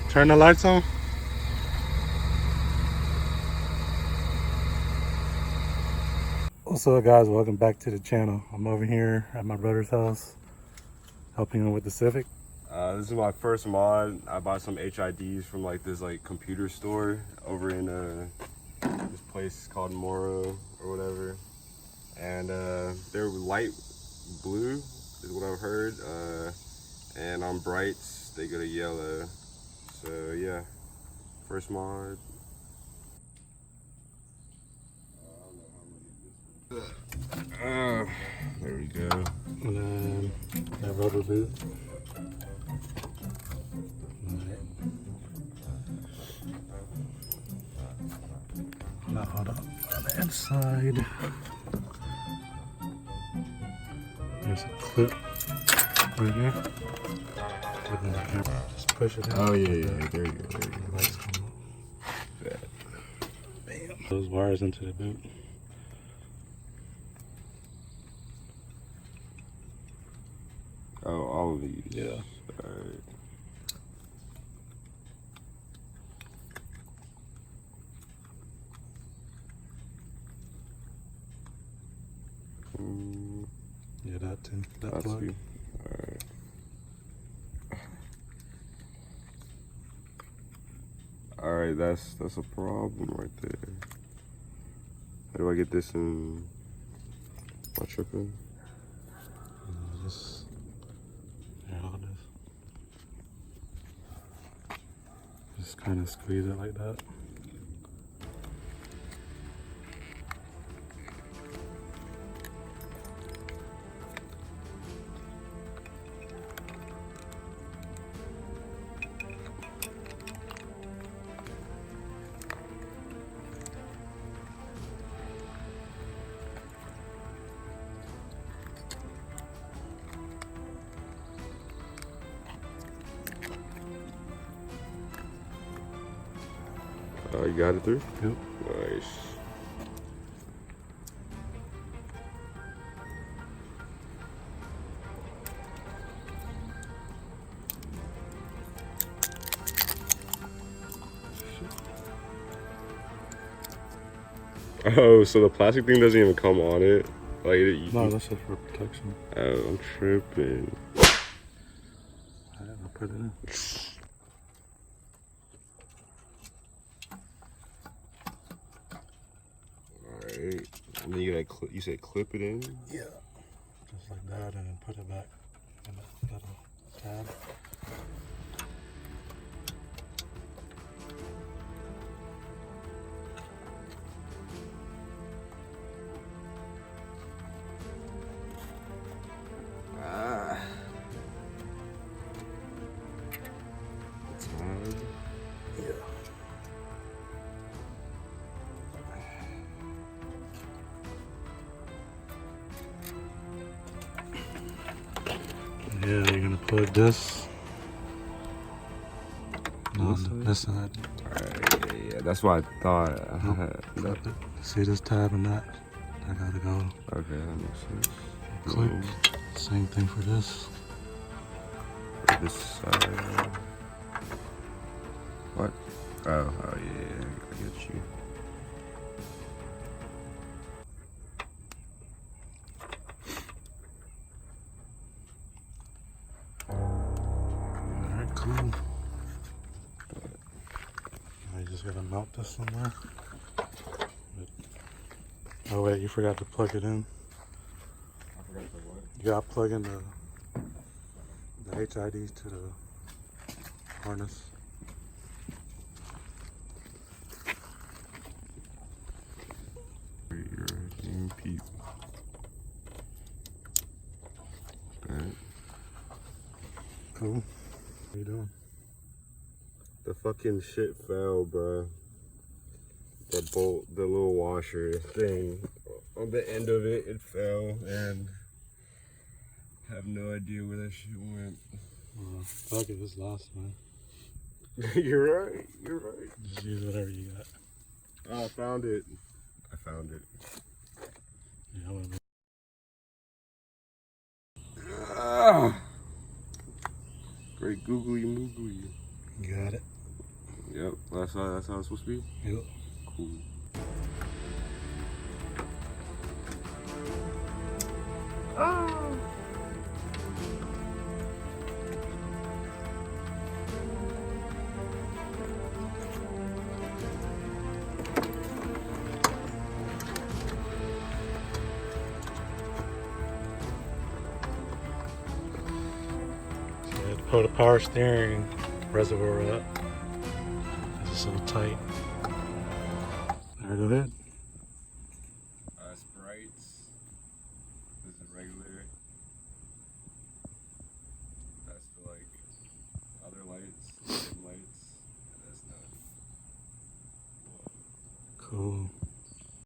Turn the lights on. What's up, guys? Welcome back to the channel. I'm over here at my brother's house helping him with the Civic. This is my first mod. I bought some HIDs from like this computer store over in this place called Moro or whatever, and they're light blue is what I've heard, and on brights they go to yellow. So yeah, first mod. There we go. And then that rubber boot. Now hold up on the inside. There's a clip right here. Just push it in. Oh yeah, there you go. Lights come on. Bam. Those wires into the boot. Oh, all of these. Yeah. Alright. Yeah, that too. That plug. Alright. Alright, that's a problem right there. How do I get this in? Am I tripping? Just here, hold this. Just kind of squeeze it like that. You got it through? Yep. Nice. Oh, so the plastic thing doesn't even come on it? Like, No, that's just for protection. Oh, I'm tripping. Alright, I'll put it in. Alright. And then you gotta you said clip it in? Yeah. Just like that, and then put it back in that little tab. It's hard. Yeah. Yeah, you're gonna plug this on this side. Alright, yeah, that's what I thought. Nope. See this tab and that? I gotta go. Okay, that makes sense. Click. Same thing for this. For this side. What? Oh yeah, I get you. Alright, cool. Now you just gotta mount this somewhere. Oh wait, you forgot to plug it in. I forgot the what? You gotta plug in the HIDs to the harness. You're a young peep. Alright. Cool. What are you doing? The fucking shit fell, bro. The bolt, the little washer thing, on the end of it, it fell, and I have no idea where that shit went. Fuck it, it's lost, man. You're right, you're right. Just use whatever you got. Oh, I found it. I found it. Yeah, I would've been. Great googly moogly. You got it. That's how it's supposed to be? Yep. Cool. So I had to pull the power steering reservoir up. It's so tight. There go ahead. Sprites. This is regular.